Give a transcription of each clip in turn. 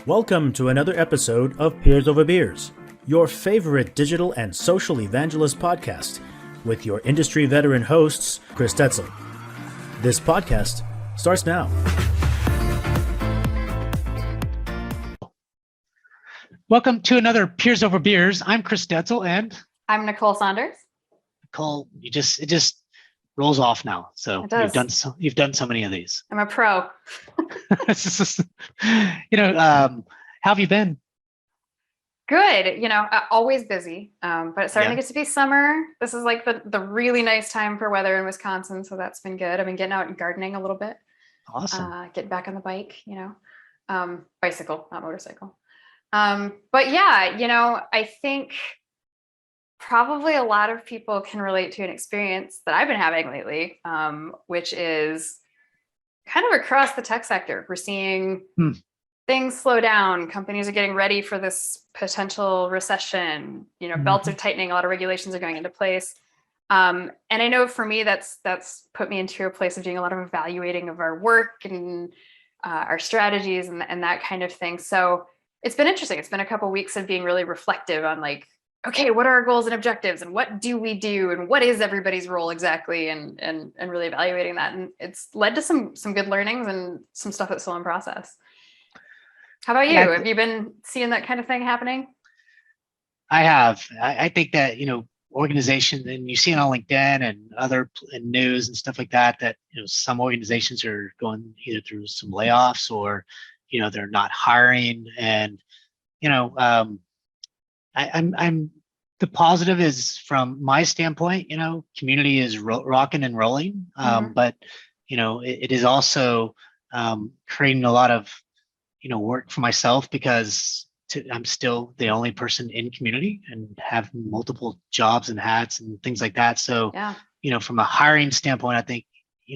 Welcome to another episode of Peers Over Beers, your favorite digital and social evangelist podcast, with your industry veteran hosts, Chris Tetzel. This podcast starts now. Welcome to another Peers Over Beers. I'm Chris Tetzel, and I'm Nicole Saunders. Nicole, it just rolls off now. So you've done so many of these. I'm a pro. How have you been? Good. Always busy, but it's starting to get to be summer. This is like the really nice time for weather in Wisconsin, so that's been good. I've been getting out and gardening a little bit. Awesome. Getting back on the bike, bicycle, not motorcycle. But yeah, I think probably a lot of people can relate to an experience that I've been having lately, which is kind of across the tech sector. We're seeing things slow down. Companies are getting ready for this potential recession. Belts are tightening. A lot of regulations are going into place. And I know for me, that's put me into a place of doing a lot of evaluating of our work and our strategies and that kind of thing. So it's been interesting. It's been a couple of weeks of being really reflective on okay, what are our goals and objectives and what do we do and what is everybody's role exactly and really evaluating that. And it's led to some good learnings and some stuff that's still in process. How about you? Have you been seeing that kind of thing happening? I have. I think that, organizations, and you see it on LinkedIn and other news and stuff like that, some organizations are going either through some layoffs or, they're not hiring. And, I'm the positive is from my standpoint, community is rocking and rolling, but it is also creating a lot of work for myself because I'm still the only person in community and have multiple jobs and hats and things like that. So from a hiring standpoint, I think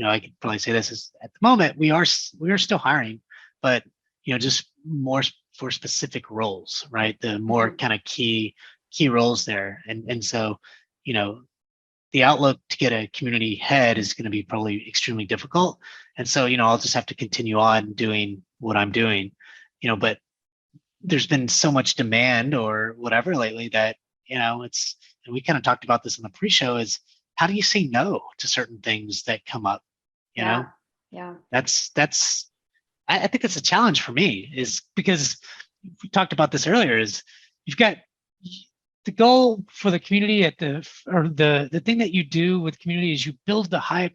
I could probably say this is at the moment we are still hiring, but just more for specific roles, right? The more kind of key roles there. And so, the outlook to get a community head is going to be probably extremely difficult. And so, I'll just have to continue on doing what I'm doing, but there's been so much demand or whatever lately that, and we kind of talked about this in the pre-show, is how do you say no to certain things that come up? Yeah. I think that's a challenge for me, is because we talked about this earlier, is you've got the goal for the community the thing that you do with community is you build the hype,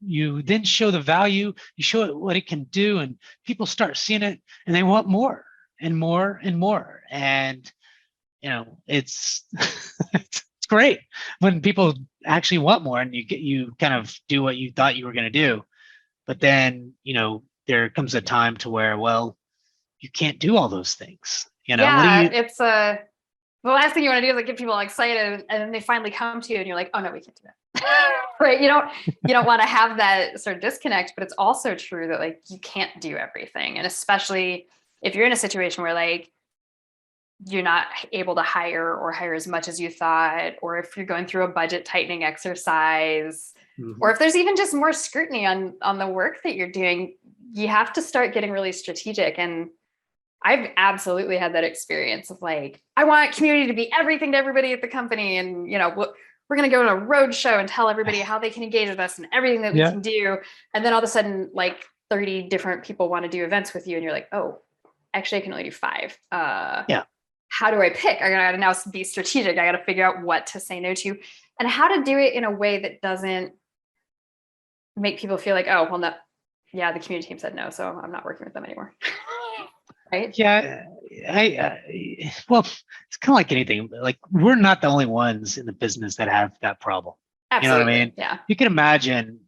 you then show the value, you show it what it can do, and people start seeing it and they want more and more and more. And, it's, it's great when people actually want more and you kind of do what you thought you were going to do. But then, there comes a time to where, well, you can't do all those things. It's the last thing you want to do is get people excited, and then they finally come to you, and you're like, "Oh no, we can't do that." Right? You don't want to have that sort of disconnect, but it's also true that you can't do everything, and especially if you're in a situation where you're not able to hire as much as you thought, or if you're going through a budget tightening exercise, or if there's even just more scrutiny on the work that you're doing. You have to start getting really strategic. And I've absolutely had that experience of I want community to be everything to everybody at the company. And, we're going to go on a road show and tell everybody how they can engage with us and everything that we can do. And then all of a sudden, 30 different people want to do events with you. And you're like, oh, actually I can only do 5. How do I pick? I got to now be strategic. I got to figure out what to say no to and how to do it in a way that doesn't make people feel oh, well, no. Yeah, the community team said no, so I'm not working with them anymore. Right? Yeah, well, it's kind of like anything. We're not the only ones in the business that have that problem. Absolutely. You know what I mean? Yeah. You can imagine,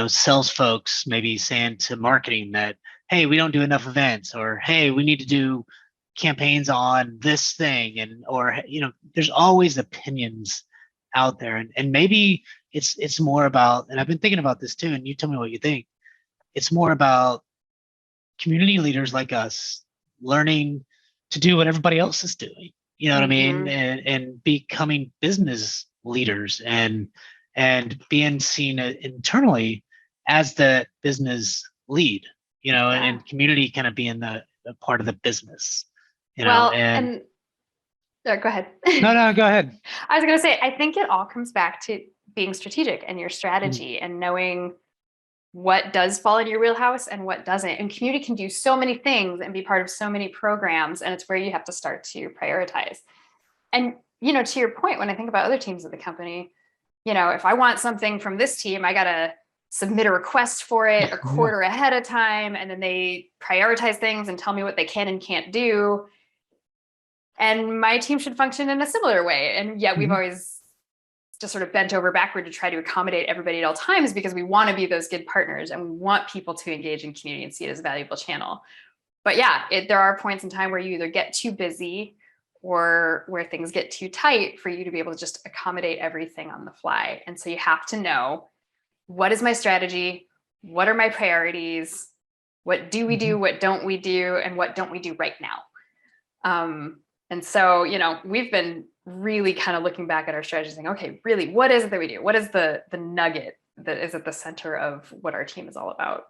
sales folks maybe saying to marketing that, hey, we don't do enough events, or hey, we need to do campaigns on this thing, or there's always opinions out there, and maybe it's more about, and I've been thinking about this too, and you tell me what you think. It's more about community leaders like us learning to do what everybody else is doing. You know what I mean? And becoming business leaders and being seen internally as the business lead, and community kind of being a part of the business, Well, and go ahead. no, go ahead. I was going to say, I think it all comes back to being strategic and your Mm-hmm. strategy and knowing what does fall in your wheelhouse and what doesn't. And community can do so many things and be part of so many programs. And it's where you have to start to prioritize. And, to your point, when I think about other teams of the company, if I want something from this team, I got to submit a request for it a quarter ahead of time. And then they prioritize things and tell me what they can and can't do. And my team should function in a similar way. And yet we've always just sort of bent over backward to try to accommodate everybody at all times because we want to be those good partners and we want people to engage in community and see it as a valuable channel. But yeah, there are points in time where you either get too busy or where things get too tight for you to be able to just accommodate everything on the fly. And so you have to know, what is my strategy? What are my priorities? What do we do? What don't we do? And what don't we do right now? And so, we've been really kind of looking back at our strategy saying, okay, really, what is it that we do? What is the nugget that is at the center of what our team is all about?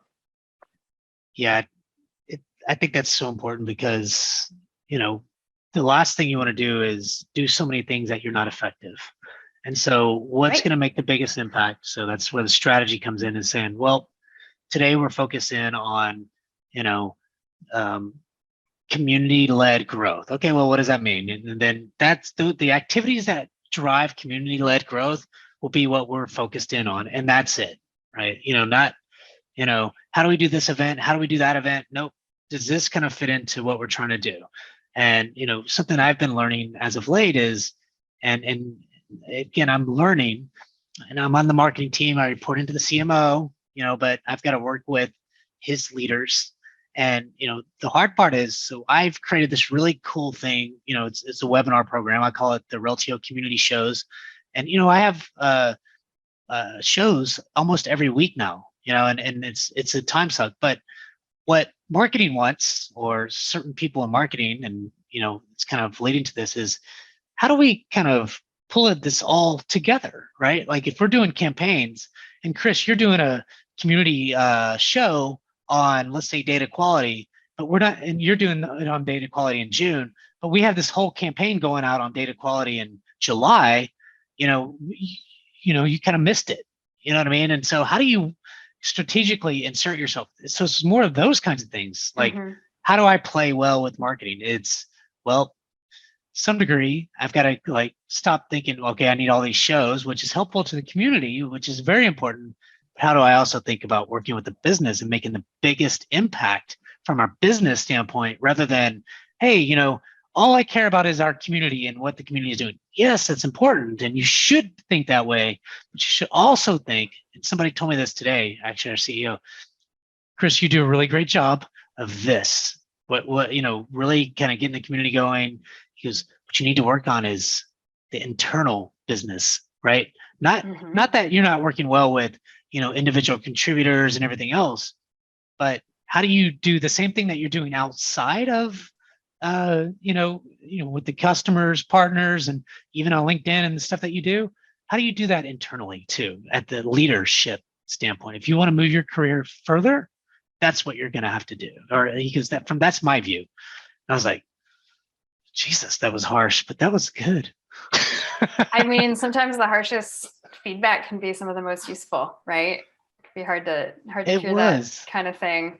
Yeah, I think that's so important because, the last thing you want to do is do so many things that you're not effective. And so what's Right. going to make the biggest impact? So that's where the strategy comes in and saying, well, today we're focusing on, community-led growth. Okay, well, what does that mean? And then that's the activities that drive community-led growth will be what we're focused in on. And that's it, right? Not, how do we do this event? How do we do that event? Nope. Does this kind of fit into what we're trying to do? And, something I've been learning as of late is, and again, I'm learning and I'm on the marketing team. I report into the CMO, but I've got to work with his leaders. And, the hard part is, so I've created this really cool thing, it's a webinar program. I call it the Reltio Community Shows. And, I have shows almost every week now, and it's a time suck. But what marketing wants, or certain people in marketing, and, it's kind of leading to this, is how do we kind of pull this all together, right? Like if we're doing campaigns, and Chris, you're doing a community show on, let's say, data quality, but we're not, and you're doing it on data quality in June, but we have this whole campaign going out on data quality in July, you kind of missed it. You know what I mean? And so how do you strategically insert yourself? So it's more of those kinds of things. Like, how do I play well with marketing? It's, well, some degree, I've got to stop thinking, okay, I need all these shows, which is helpful to the community, which is very important. But how do I also think about working with the business and making the biggest impact from our business standpoint, rather than, hey, all I care about is our community and what the community is doing. Yes, it's important, and you should think that way, but you should also think, and somebody told me this today, actually, our CEO, Chris, you do a really great job of this. What really kind of getting the community going. He goes, what you need to work on is the internal business, right? Not that you're not working well with, individual contributors and everything else, but how do you do the same thing that you're doing outside of, with the customers, partners, and even on LinkedIn and the stuff that you do? How do you do that internally too, at the leadership standpoint? If you want to move your career further, that's what you're going to have to do. Or because that's my view. I was like, Jesus, that was harsh, but that was good. I mean, sometimes the harshest feedback can be some of the most useful, right? It can be hard to hear that kind of thing.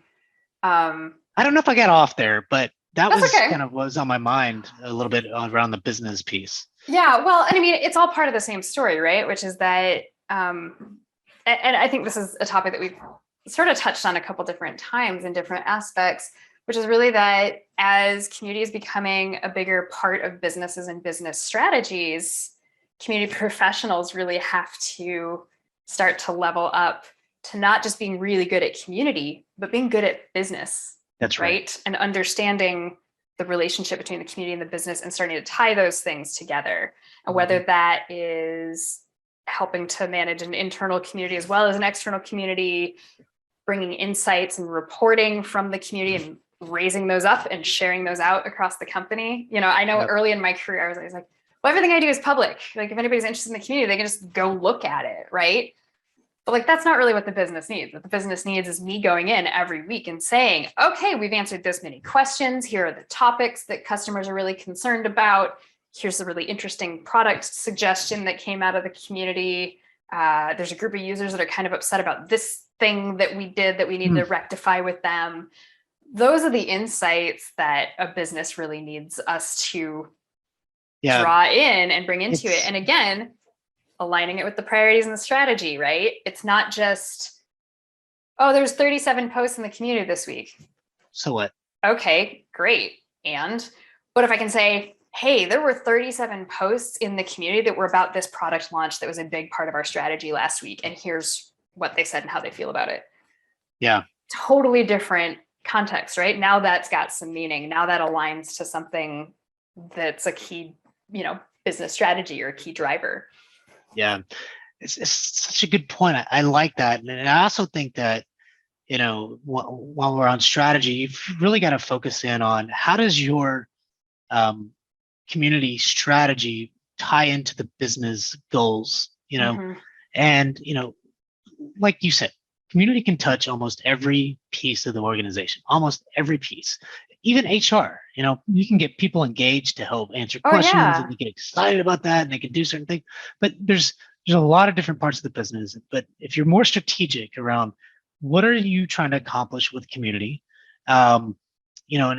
I don't know if I got off there, but that was okay. Kind of was on my mind a little bit around the business piece. Yeah, well, and I mean, it's all part of the same story, right? Which is that, and I think this is a topic that we've sort of touched on a couple different times in different aspects, which is really that as community is becoming a bigger part of businesses and business strategies, community professionals really have to start to level up to not just being really good at community, but being good at business. That's right. And understanding the relationship between the community and the business and starting to tie those things together. And whether that is helping to manage an internal community as well as an external community, bringing insights and reporting from the community and raising those up and sharing those out across the company. I know early in my career, I was always like, well, everything I do is public. Like if anybody's interested in the community, they can just go look at it, right? But like, that's not really what the business needs. What the business needs is me going in every week and saying, okay, we've answered this many questions. Here are the topics that customers are really concerned about. Here's a really interesting product suggestion that came out of the community. There's a group of users that are kind of upset about this thing that we did that we need to rectify with them. Those are the insights that a business really needs us to draw in and bring into it. And again, aligning it with the priorities and the strategy, right? It's not just, oh, there's 37 posts in the community this week. So what? Okay, great. And what if I can say, hey, there were 37 posts in the community that were about this product launch that was a big part of our strategy last week. And here's what they said and how they feel about it. Yeah. Totally different context, right? Now that's got some meaning. Now that aligns to something that's a key, business strategy or a key driver. Yeah. It's such a good point. I like that. And I also think that, while we're on strategy, you've really got to focus in on how does your community strategy tie into the business goals, and, like you said, community can touch almost every piece of the organization, almost every piece, even HR. You can get people engaged to help answer questions and they get excited about that and they can do certain things. But there's a lot of different parts of the business. But if you're more strategic around what are you trying to accomplish with community, and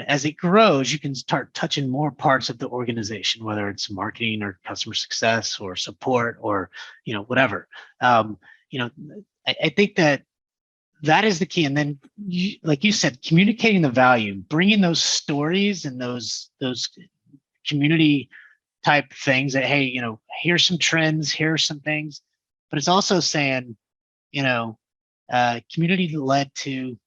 as it grows, you can start touching more parts of the organization, whether it's marketing or customer success or support or, whatever. I think that is the key. And then, like you said, communicating the value, bringing those stories and those community type things that, hey, here's some trends, here's some things. But it's also saying, community led to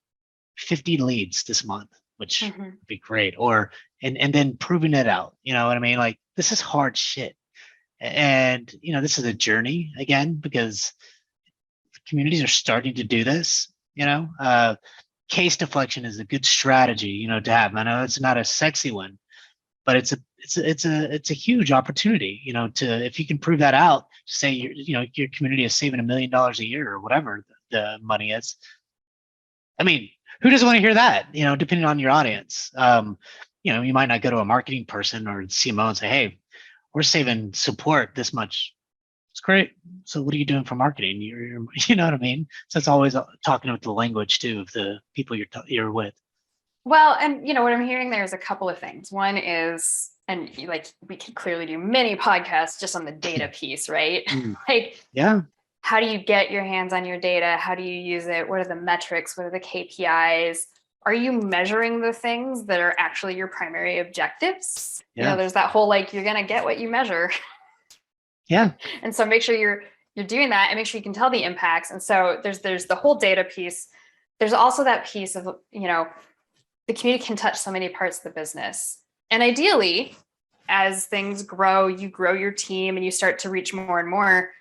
50 leads this month, which would be great. Or and then proving it out. You know what I mean? Like, this is hard shit. And this is a journey again, because communities are starting to do this. Case deflection is a good strategy, to have. I know it's not a sexy one, but it's a huge opportunity, to, if you can prove that out, say your community is saving $1 million a year or whatever the money is. I mean, who doesn't want to hear that? Depending on your audience. You might not go to a marketing person or CMO and say, hey, we're saving support this much. It's great. So what are you doing for marketing? You know what I mean? So it's always talking with the language too of the people you're with. Well, and what I'm hearing there is a couple of things. One is, and like, we could clearly do many podcasts just on the data piece, right? How do you get your hands on your data? How do you use it? What are the metrics? What are the KPIs? Are you measuring the things that are actually your primary objectives? Yeah. There's that whole, like, you're going to get what you measure. Yeah. And so make sure you're doing that and make sure you can tell the impacts. And so there's the whole data piece. There's also that piece of, the community can touch so many parts of the business. And ideally, as things grow, you grow your team and you start to reach more and more.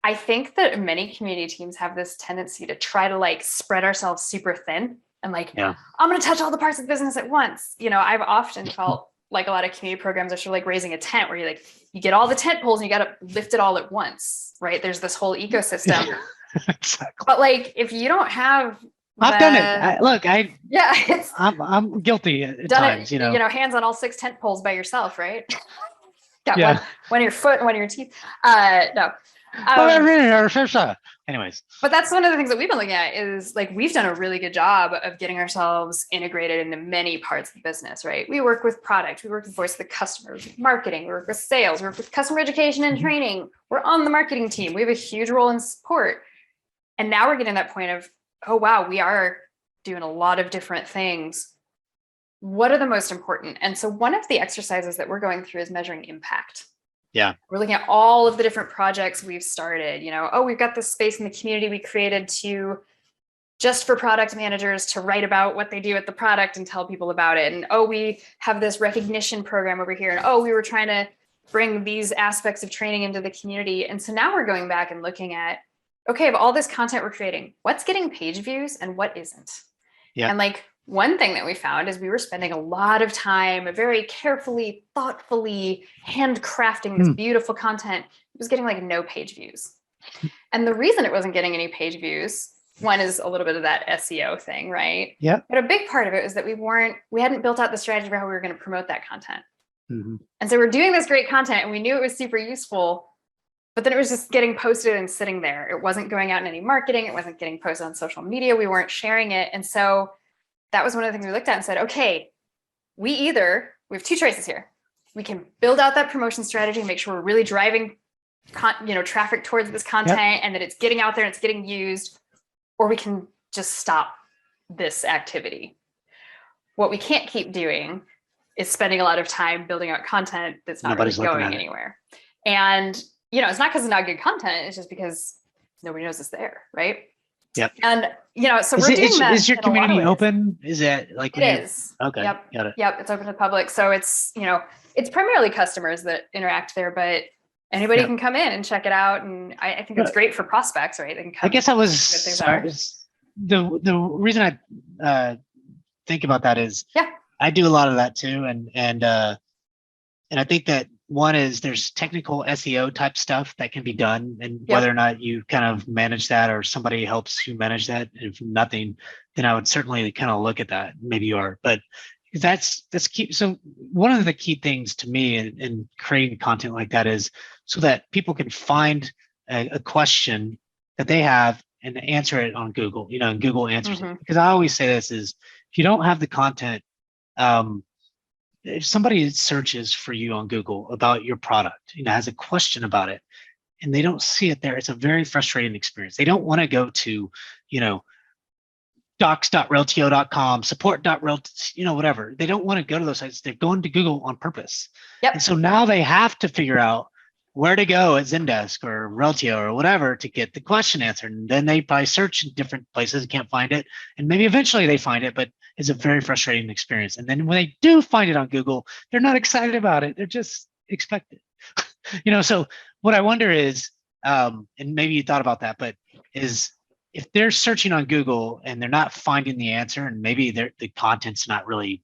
I think that many community teams have this tendency to try to like spread ourselves super thin and like, I'm going to touch all the parts of the business at once. I've often felt like a lot of community programs are sort of like raising a tent where you get all the tent poles and you got to lift it all at once, right? There's this whole ecosystem. Exactly. But like, if you don't have, I've done it. I'm guilty at times, hands on all 6 tent poles by yourself, right? Got one in your foot and one in your teeth. No. Anyways. But that's one of the things that we've been looking at is like, we've done a really good job of getting ourselves integrated into many parts of the business, right? We work with product, we work with voice of the customer, with marketing, we work with sales, we work with customer education and training. We're on the marketing team. We have a huge role in support. And now we're getting to that point of, oh, wow, we are doing a lot of different things. What are the most important? And so one of the exercises that we're going through is measuring impact. Yeah. We're looking at all of the different projects we've started. We've got this space in the community we created just for product managers to write about what they do with the product and tell people about it. And we have this recognition program over here. And we were trying to bring these aspects of training into the community. And so now we're going back and looking at, okay, of all this content we're creating, what's getting page views and what isn't? Yeah. And like, one thing that we found is we were spending a lot of time very carefully, thoughtfully handcrafting this beautiful content. It was getting like no page views. And the reason it wasn't getting any page views, one is a little bit of that SEO thing, right? Yeah. But a big part of it was that we hadn't built out the strategy for how we were going to promote that content. Mm-hmm. And so we're doing this great content and we knew it was super useful, but then it was just getting posted and sitting there. It wasn't going out in any marketing. It wasn't getting posted on social media. We weren't sharing it. And so that was one of the things we looked at and said, okay, we have two choices here. We can build out that promotion strategy and make sure we're really driving traffic towards this content and that it's getting out there and it's getting used, or we can just stop this activity. What we can't keep doing is spending a lot of time building out content that's not really going anywhere. And, it's not because it's not good content. It's just because nobody knows it's there, right? Yep. And, so we're doing that. Is your community open? Is it like? It is. Okay. Yep. Got it. Yep. It's open to the public. So it's, it's primarily customers that interact there, but anybody can come in and check it out. And I think it's great for prospects, right? They can come. I guess the reason I think about that is I do a lot of that too. And I think that one is there's technical SEO type stuff that can be done, and whether or not you kind of manage that or somebody helps you manage that, and if nothing, then I would certainly kind of look at that. Maybe you are, but that's key. So one of the key things to me in creating content like that is so that people can find a question that they have and answer it on Google, and Google answers it. Because I always say this is, if you don't have the content, if somebody searches for you on Google about your product, has a question about it, and they don't see it there, it's a very frustrating experience. They don't want to go to, docs.reltio.com, support.reltio, whatever. They don't want to go to those sites. They're going to Google on purpose. Yep. And so now they have to figure out where to go at Zendesk or Reltio or whatever to get the question answered. And then they probably search in different places and can't find it. And maybe eventually they find it, but it's a very frustrating experience. And then when they do find it on Google, they're not excited about it. They're just expected. So what I wonder is, and maybe you thought about that, but is if they're searching on Google and they're not finding the answer, and maybe the content's not really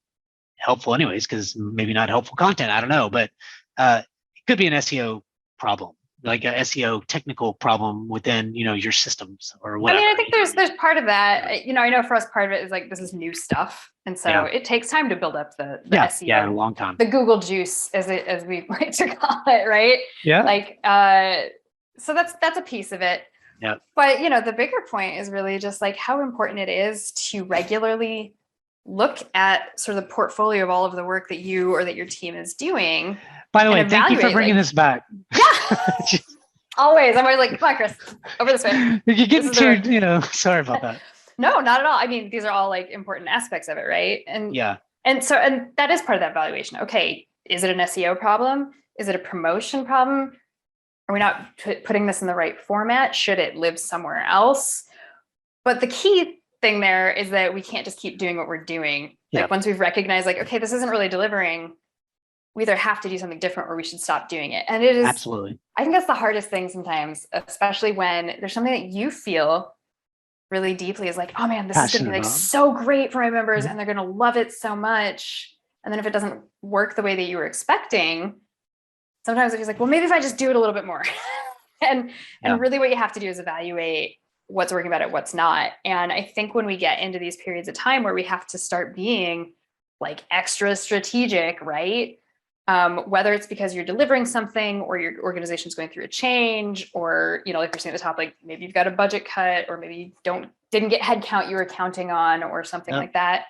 helpful anyways, because maybe not helpful content, I don't know, but it could be an SEO problem, like a SEO technical problem within, your systems or whatever. I think there's part of that. I know for us, part of it is like, this is new stuff. And so it takes time to build up the SEO. Yeah, a long time. The Google juice, as we like to call it, right? Yeah. Like, so that's a piece of it. Yeah. But, the bigger point is really just like how important it is to regularly look at sort of the portfolio of all of the work that you or that your team is doing. By the way, thank you for bringing this back. Yeah. Always. I'm always like, come on, Chris, over this way. You're getting too, sorry about that. No, not at all. These are all like important aspects of it, right? And and that is part of that valuation. Okay, is it an SEO problem? Is it a promotion problem? Are we not putting this in the right format? Should it live somewhere else? But the key thing there is that we can't just keep doing what we're doing. Like once we've recognized, like, okay, this isn't really delivering, we either have to do something different or we should stop doing it. And it is absolutely. I think that's the hardest thing sometimes, especially when there's something that you feel really deeply is like, oh man, this is going to be like so great for my members and they're going to love it so much. And then if it doesn't work the way that you were expecting, sometimes it feels like, well, maybe if I just do it a little bit more. and really what you have to do is evaluate what's working about it, what's not. And I think when we get into these periods of time where we have to start being like extra strategic, right? Whether it's because you're delivering something or your organization's going through a change, or, like we're seeing at the top, like maybe you've got a budget cut, or maybe you didn't get headcount you were counting on or something like that.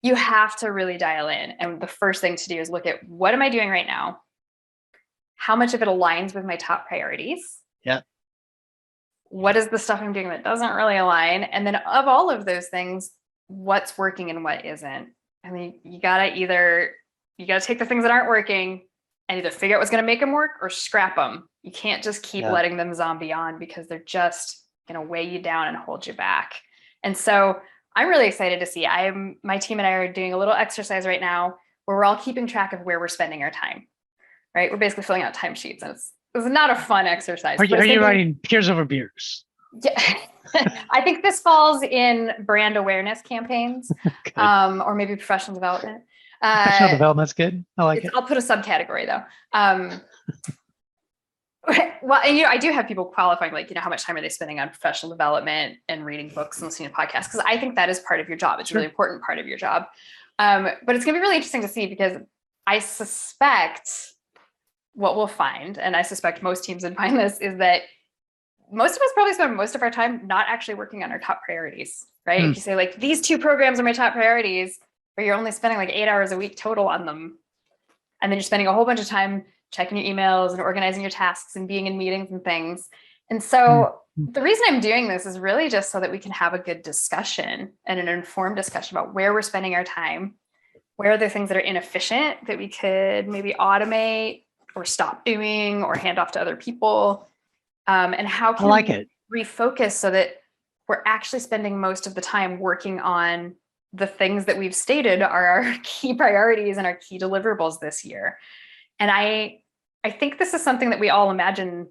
You have to really dial in. And the first thing to do is look at, what am I doing right now? How much of it aligns with my top priorities? Yeah. What is the stuff I'm doing that doesn't really align? And then of all of those things, what's working and what isn't? You gotta take the things that aren't working and either figure out what's going to make them work or scrap them. You can't just keep letting them zombie on, because they're just going to weigh you down and hold you back. And so I'm really excited to see, my team and I are doing a little exercise right now where we're all keeping track of where we're spending our time, right? We're basically filling out timesheets, and it's not a fun exercise. Are you writing Peers Over Beers? Yeah. I think this falls in brand awareness campaigns, or maybe professional development. Professional development's good. I like it. I'll put a subcategory though. Well, and I do have people qualifying, like, how much time are they spending on professional development and reading books and listening to podcasts? Because I think that is part of your job. It's a really important part of your job. But it's going to be really interesting to see, because I suspect what we'll find, and I suspect most teams would find this, is that most of us probably spend most of our time not actually working on our top priorities, right? If you say, like, these 2 programs are my top priorities, but you're only spending like 8 hours a week total on them, and then you're spending a whole bunch of time checking your emails and organizing your tasks and being in meetings and things. And so the reason I'm doing this is really just so that we can have a good discussion and an informed discussion about where we're spending our time, where are the things that are inefficient that we could maybe automate or stop doing or hand off to other people, and how can we refocus so that we're actually spending most of the time working on the things that we've stated are our key priorities and our key deliverables this year. And I think this is something that we all imagine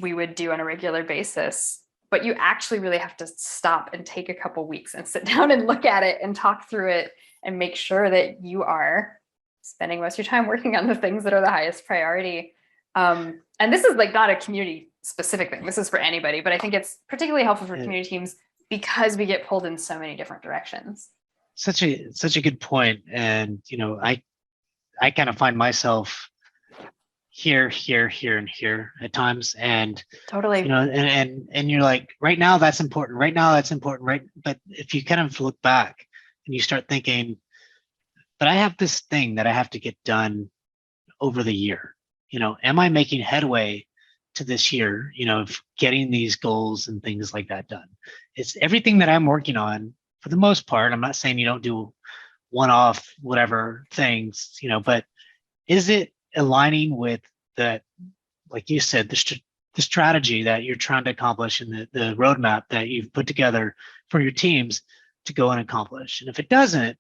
we would do on a regular basis, but you actually really have to stop and take a couple weeks and sit down and look at it and talk through it and make sure that you are spending most of your time working on the things that are the highest priority. And this is like not a community specific thing. This is for anybody, but I think it's particularly helpful for community teams because we get pulled in so many different directions. Such a good point. And, I kind of find myself here, and here at times. And totally, and you're like, right now that's important. Right now that's important. Right. But if you kind of look back and you start thinking, but I have this thing that I have to get done over the year. Am I making headway to this year, of getting these goals and things like that done? It's everything that I'm working on for the most part. I'm not saying you don't do one-off whatever things, but is it aligning with that, like you said, the strategy that you're trying to accomplish and the roadmap that you've put together for your teams to go and accomplish? And if it doesn't,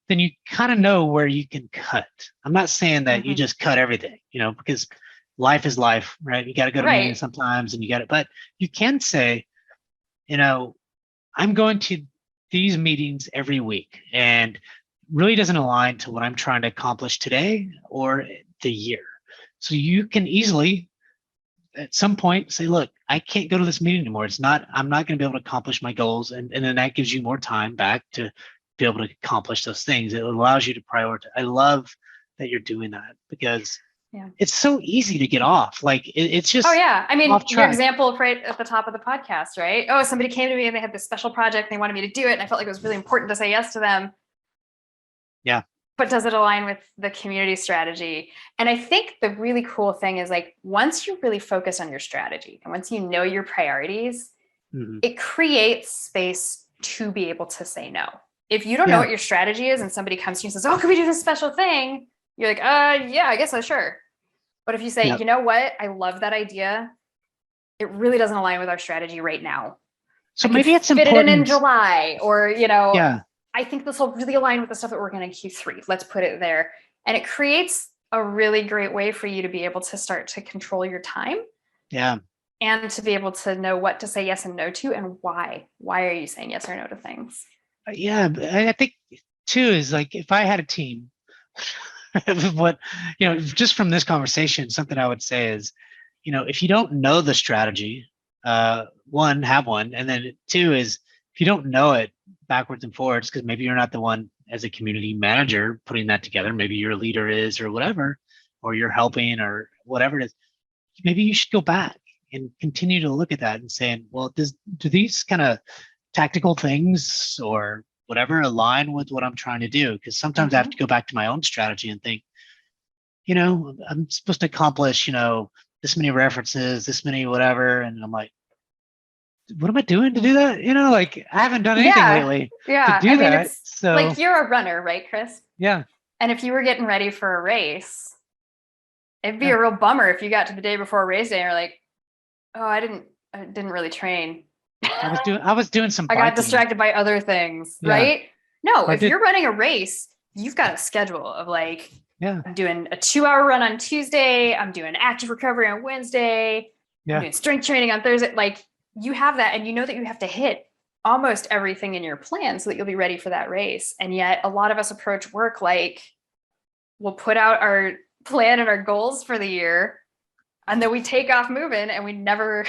then you kind of know where you can cut. I'm not saying that you just cut everything, because life is life, right? You got to go to meetings sometimes and but you can say, I'm going to these meetings every week and really doesn't align to what I'm trying to accomplish today or the year. So you can easily at some point say, look, I can't go to this meeting anymore. I'm not going to be able to accomplish my goals. And then that gives you more time back to be able to accomplish those things. It allows you to prioritize. I love that you're doing that because it's so easy to get off. Like it's just, I mean, your example right at the top of the podcast, right? Oh, somebody came to me and they had this special project. And they wanted me to do it. And I felt like it was really important to say yes to them. Yeah. But does it align with the community strategy? And I think the really cool thing is, like, once you really focus on your strategy and once you know your priorities, it creates space to be able to say no. If you don't know what your strategy is and somebody comes to you and says, oh, can we do this special thing? You're like, yeah, I guess sure. But if you say, you know what, I love that idea, it really doesn't align with our strategy right now. So maybe it's fit important. It in July, or, I think this will really align with the stuff that we're going to Q3. Let's put it there. And it creates a really great way for you to be able to start to control your time. Yeah. And to be able to know what to say yes and no to and why. Why are you saying yes or no to things? Yeah. I think too is like, if I had a team, what, just from this conversation, something I would say is, if you don't know the strategy, one, have one. And then two is, if you don't know it backwards and forwards, because maybe you're not the one as a community manager putting that together, maybe your leader is or whatever, or you're helping or whatever it is, maybe you should go back and continue to look at that and saying, well, do these kind of tactical things or whatever align with what I'm trying to do? Because sometimes I have to go back to my own strategy and think, I'm supposed to accomplish, this many references, this many whatever. And I'm like, what am I doing to do that? Like I haven't done anything lately to do that. So like, you're a runner, right, Chris? Yeah. And if you were getting ready for a race, it'd be a real bummer if you got to the day before race day and you're like, oh, I didn't really train. I was doing some I got distracted by other things, right? No, if you're running a race, you've got a schedule of like, I'm doing a 2-hour run on Tuesday. I'm doing active recovery on Wednesday. I'm doing strength training on Thursday. Like, you have that, and you know that you have to hit almost everything in your plan so that you'll be ready for that race. And yet a lot of us approach work like, we'll put out our plan and our goals for the year, And then we take off moving and we never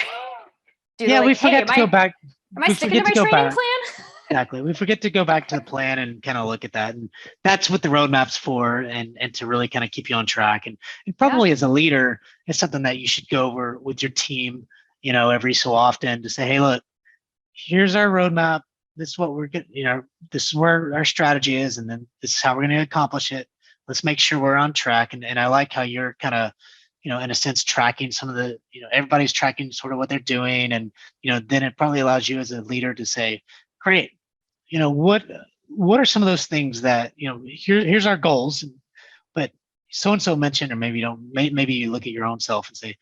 do Yeah, like, we forget to go back. Am I We sticking to forget my to go training back. plan? Exactly. We forget to go back to the plan and kind of look at that. And that's what the roadmap's for, and to really kind of keep you on track. And probably as a leader, it's something that you should go over with your team, every so often to say, hey, look, here's our roadmap. This is what we're getting, this is where our strategy is, and then this is how we're going to accomplish it. Let's make sure we're on track. And I like how you're kind of, in a sense, tracking some of the, everybody's tracking sort of what they're doing. And, then it probably allows you as a leader to say, great, what are some of those things that, here's our goals, but so-and-so mentioned, or maybe you don't, maybe you look at your own self and say,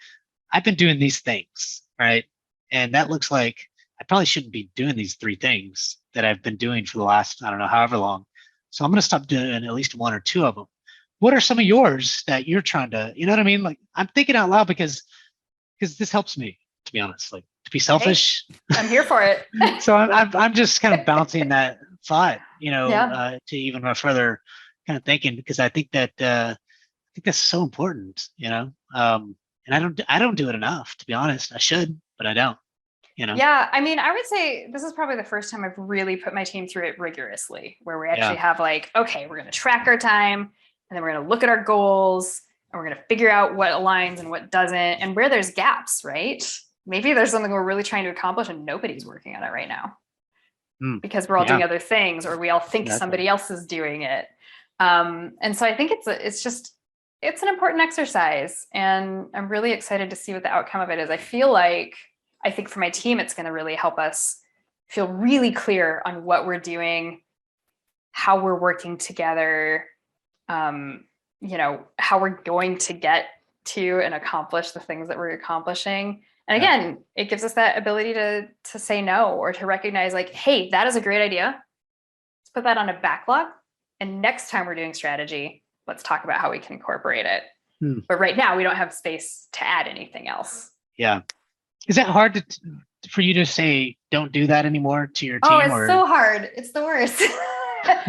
I've been doing these things, right? And that looks like I probably shouldn't be doing these 3 things that I've been doing for the last, I don't know, however long. So I'm going to stop doing at least 1 or 2 of them. What are some of yours that you're trying to, you know what I mean? Like, I'm thinking out loud because this helps me, to be honest, like, to be selfish. Hey, I'm here for it. So I'm just kind of bouncing that thought, to even a further kind of thinking, because I think that I think that's so important, and I don't do it enough, to be honest. I should, but I don't. Yeah, I mean, I would say this is probably the first time I've really put my team through it rigorously, where we actually have like, okay, we're going to track our time, and then we're going to look at our goals, and we're going to figure out what aligns and what doesn't, and where there's gaps, right? Maybe there's something we're really trying to accomplish and nobody's working on it right now because we're all doing other things, or we all think somebody else is doing it. And so I think it's an important exercise, and I'm really excited to see what the outcome of it is. I think for my team, it's going to really help us feel really clear on what we're doing, how we're working together, how we're going to get to and accomplish the things that we're accomplishing. And again, it gives us that ability to say no, or to recognize like, hey, that is a great idea. Let's put that on a backlog. And next time we're doing strategy, let's talk about how we can incorporate it. But right now we don't have space to add anything else. Yeah. Is that hard for you to say, don't do that anymore to your team? Oh, it's so hard. It's the worst.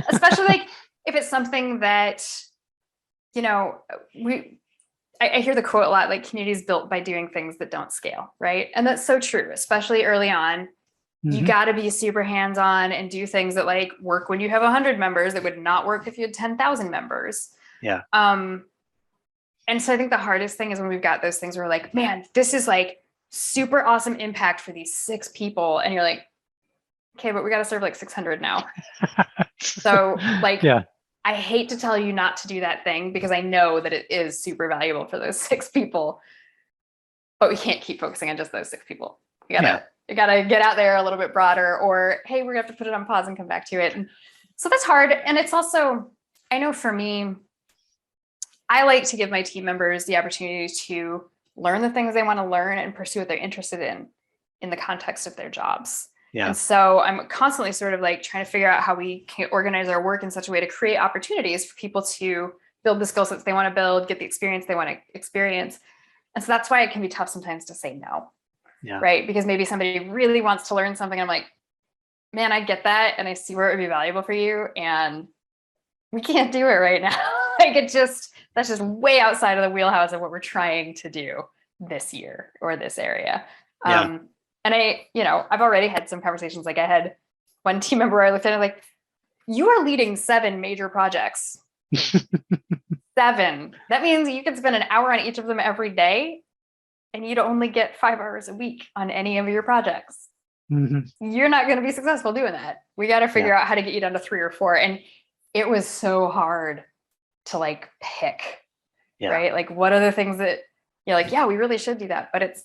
Especially like if it's something that, I hear the quote a lot, like communities built by doing things that don't scale, right? And that's so true, especially early on. You got to be super hands-on and do things that like work when you have 100 members that would not work if you had 10,000 members. Yeah. And so I think the hardest thing is when we've got those things where we're like, man, this is like super awesome impact for these 6 people. And you're like, okay, but we got to serve like 600 now. So like, I hate to tell you not to do that thing because I know that it is super valuable for those 6 people, but we can't keep focusing on just those 6 people. You gotta get out there a little bit broader, or, hey, we're gonna have to put it on pause and come back to it. And so that's hard. And it's also, I know for me, I like to give my team members the opportunity to learn the things they want to learn and pursue what they're interested in the context of their jobs. Yeah. And so I'm constantly sort of like trying to figure out how we can organize our work in such a way to create opportunities for people to build the skill sets they want to build, get the experience they want to experience. And so that's why it can be tough sometimes to say no. Yeah. Right. Because maybe somebody really wants to learn something. I'm like, man, I get that. And I see where it would be valuable for you. And we can't do it right now. Like that's just way outside of the wheelhouse of what we're trying to do this year or this area. Yeah. And I've already had some conversations. Like I had one team member where I looked at it like, you are leading 7 major projects. 7. That means you can spend an hour on each of them every day, and you'd only get 5 hours a week on any of your projects. You're not going to be successful doing that. We got to figure out how to get you down to 3 or 4. And it was so hard to like pick, right? Like what are the things that you're like, yeah, we really should do that, but it's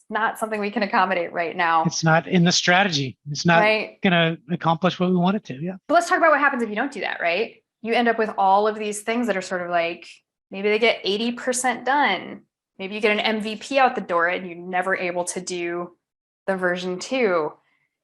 not something we can accommodate right now. It's not in the strategy. It's not going to accomplish what we want it to. Yeah. But let's talk about what happens if you don't do that, right? You end up with all of these things that are sort of like, maybe they get 80% done. Maybe you get an MVP out the door and you're never able to do the version 2.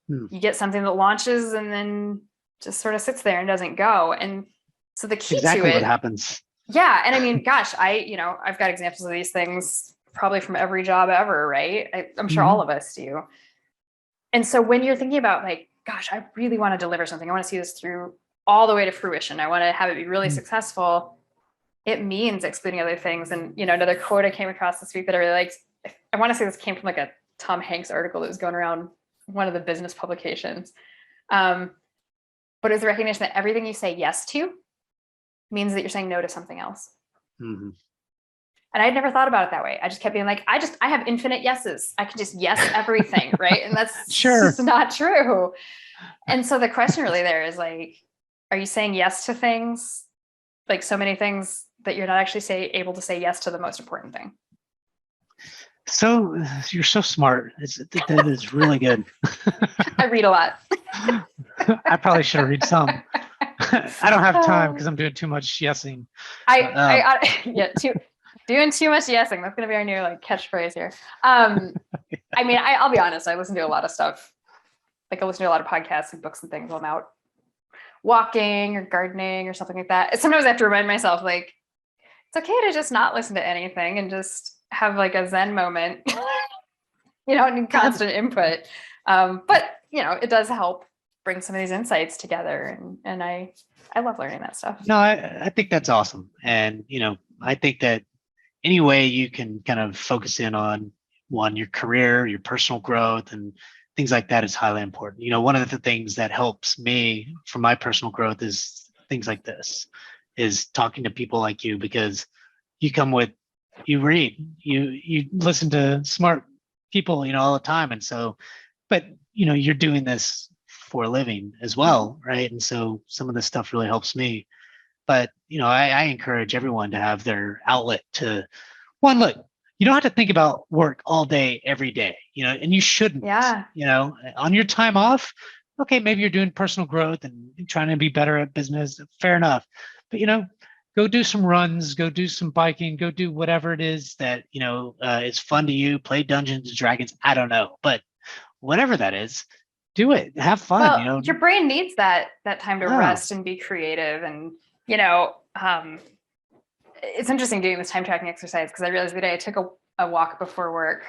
You get something that launches and then just sort of sits there and doesn't go. And so the key to it, what happens. Yeah. And I mean, gosh, I've got examples of these things probably from every job ever, right? I'm sure all of us do. And so when you're thinking about like, gosh, I really want to deliver something, I want to see this through all the way to fruition, I want to have it be really successful. it means excluding other things. And, another quote I came across this week that I really liked, I want to say this came from like a Tom Hanks article that was going around one of the business publications. But it was the recognition that everything you say yes to means that you're saying no to something else. Mm-hmm. And I'd never thought about it that way. I just kept being like, I have infinite yeses. I can just yes everything, right? And that's Sure. just not true. And so the question really there is like, are you saying yes to things, like so many things, that you're not actually able to say yes to the most important thing? So you're so smart. That is really good. I read a lot. I probably should read some. I don't have time because I'm doing too much yesing. Doing too much yesing. That's going to be our new like catchphrase here. I mean, I'll be honest. I listen to a lot of stuff. Like I listen to a lot of podcasts and books and things while I'm out walking or gardening or something like that. Sometimes I have to remind myself, like, it's okay to just not listen to anything and just have like a Zen moment, and constant input. But it does help bring some of these insights together. And I love learning that stuff. No, I think that's awesome. And, I think that any way you can kind of focus in on your career, your personal growth and things like that is highly important. One of the things that helps me for my personal growth is things like this, is talking to people like you, because you read, you listen to smart people, all the time. And so, but, you're doing this for a living as well, right? And so some of this stuff really helps me. But, I encourage everyone to have their outlet to look, you don't have to think about work all day, every day, and you shouldn't. Yeah. On your time off, okay, maybe you're doing personal growth and trying to be better at business. Fair enough. But, go do some runs, go do some biking, go do whatever it is that, is fun to you, play Dungeons and Dragons. I don't know, but whatever that is, do it, have fun. Well, your brain needs that time to rest and be creative. And, it's interesting doing this time tracking exercise, because I realized the day I took a walk before work,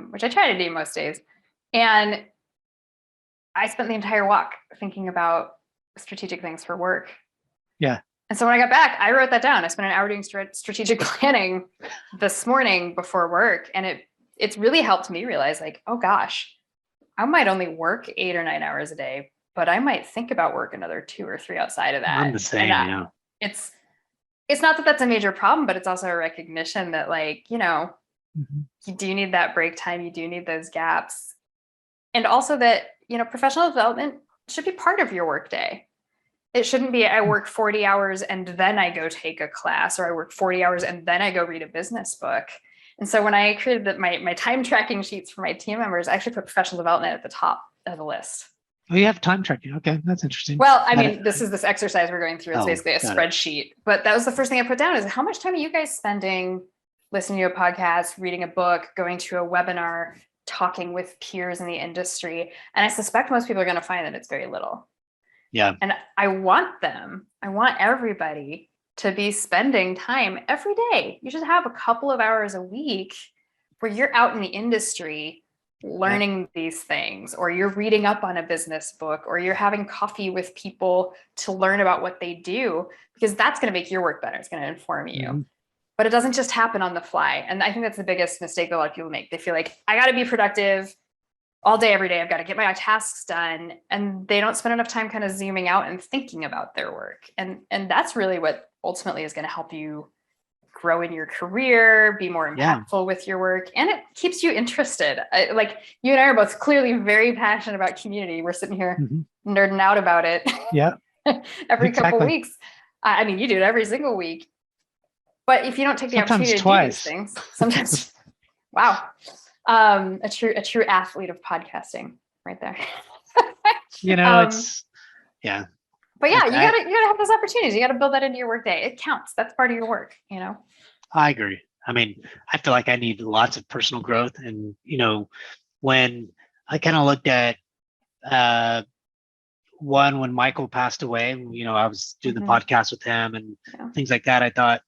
which I try to do most days. And I spent the entire walk thinking about strategic things for work. Yeah. And so when I got back, I wrote that down. I spent an hour doing strategic planning this morning before work. And it's really helped me realize, like, oh gosh, I might only work 8 or 9 hours a day, but I might think about work another 2 or 3 outside of that. I'm the same, yeah. It's not that that's a major problem, but it's also a recognition that, like, you do need that break time. You do need those gaps. And also that, professional development should be part of your work day. It shouldn't be, I work 40 hours and then I go take a class, or I work 40 hours and then I go read a business book. And so when I created my time tracking sheets for my team members, I actually put professional development at the top of the list. Oh, you have time tracking. Okay, that's interesting. Well, I mean, this is this exercise we're going through. It's basically a spreadsheet. But that was the first thing I put down, is how much time are you guys spending listening to a podcast, reading a book, going to a webinar, talking with peers in the industry? And I suspect most people are going to find that it's very little. Yeah. And I want everybody to be spending time every day. You should have a couple of hours a week where you're out in the industry learning these things, or you're reading up on a business book, or you're having coffee with people to learn about what they do, because that's going to make your work better. It's going to inform you. Mm-hmm. But it doesn't just happen on the fly. And I think that's the biggest mistake that a lot of people make. They feel like, I got to be productive all day, every day. I've got to get my tasks done. And they don't spend enough time kind of zooming out and thinking about their work. And that's really what ultimately is going to help you grow in your career, be more impactful with your work, and it keeps you interested. Like, you and I are both clearly very passionate about community. We're sitting here nerding out about it. Yeah. Every couple of weeks. I mean, you do it every single week. But if you don't take the opportunity to do these things, sometimes, wow, a true athlete of podcasting, right there. It's But yeah, you gotta have those opportunities. You gotta build that into your work day. It counts. That's part of your work, I agree. I mean, I feel like I need lots of personal growth. And, when I kind of looked at when Michael passed away, I was doing the podcast with him and things like that. I thought,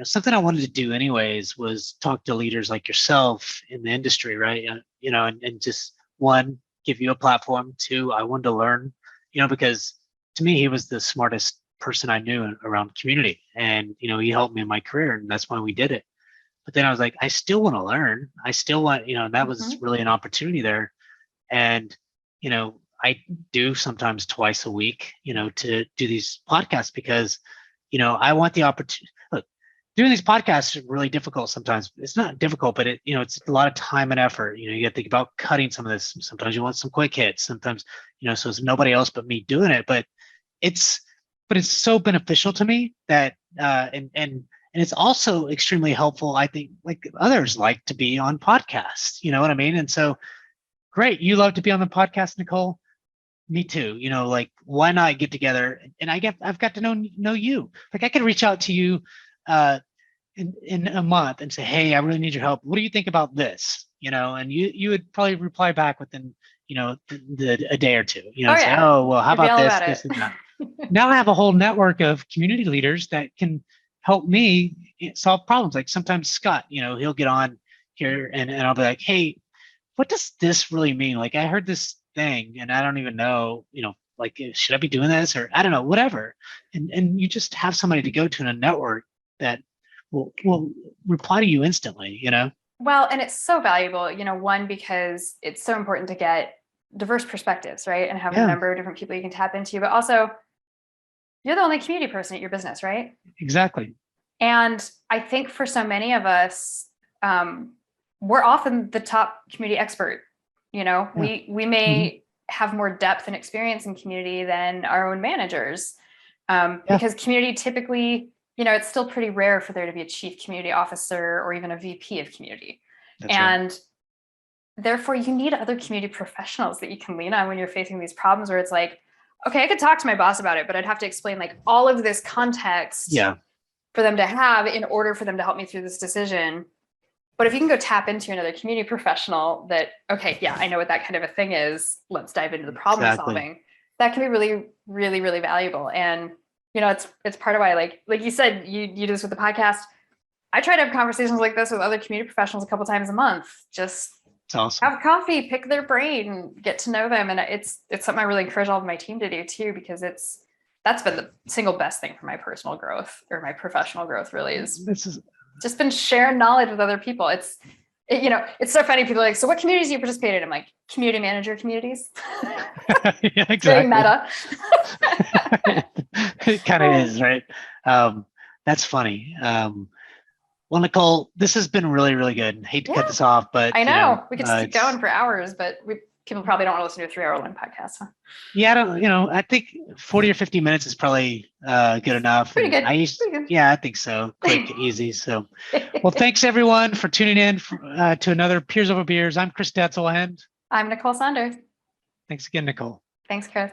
something I wanted to do anyways was talk to leaders like yourself in the industry, right? And just, one, give you a platform. Two, I wanted to learn, because to me, he was the smartest person I knew around community, and he helped me in my career, and that's why we did it. But then I was like, I still want to learn. I still want, and that was really an opportunity there. And I do sometimes twice a week, to do these podcasts because I want the opportunity. Look, doing these podcasts is really difficult sometimes. It's not difficult, but it's a lot of time and effort. You got to think about cutting some of this. Sometimes you want some quick hits. Sometimes, so it's nobody else but me doing it. But it's so beneficial to me that and it's also extremely helpful. I think like others like to be on podcasts. You know what I mean? And so, great, you love to be on the podcast, Nicole. Me too. Like why not get together? And I've got to know you. Like I could reach out to you in a month and say, hey, I really need your help. What do you think about this? And you would probably reply back within a day or two. Say, oh well, how about this, this, and that. Now I have a whole network of community leaders that can help me solve problems. Like sometimes Scott, he'll get on here and I'll be like, hey, what does this really mean? Like I heard this thing and I don't even know, like should I be doing this or I don't know, whatever. And you just have somebody to go to in a network that will reply to you instantly, Well, and it's so valuable, one, because it's so important to get diverse perspectives, right? And have a number of different people you can tap into, but also you're the only community person at your business, right? Exactly. And I think for so many of us, we're often the top community expert. We may have more depth and experience in community than our own managers, because community typically, it's still pretty rare for there to be a chief community officer or even a VP of community. That's right. Therefore, you need other community professionals that you can lean on when you're facing these problems where it's like, okay, I could talk to my boss about it, but I'd have to explain like all of this context for them to have in order for them to help me through this decision. But if you can go tap into another community professional that, okay, yeah, I know what that kind of a thing is. Let's dive into the problem solving. That can be really, really, really valuable. And, it's part of why, like you said, you do this with the podcast. I try to have conversations like this with other community professionals a couple times a month. Just awesome. Have coffee, pick their brain, get to know them. And it's something I really encourage all of my team to do too, because that's been the single best thing for my personal growth or my professional growth really is just been sharing knowledge with other people. It's so funny. People are like, so what communities do you participate in? I'm like, community manager communities. Yeah, exactly. Very meta. It kind of is, right? That's funny. Well, Nicole, this has been really, really good. I hate to cut this off, but I know we could just keep going for hours, but people probably don't want to listen to a 3-hour long podcast. Huh? Yeah, I think 40 or 50 minutes is probably good enough. Pretty good. Yeah, I think so. Quick, easy. So, well, thanks everyone for tuning in to another Peers Over Beers. I'm Chris Detzel and I'm Nicole Saunders. Thanks again, Nicole. Thanks, Chris.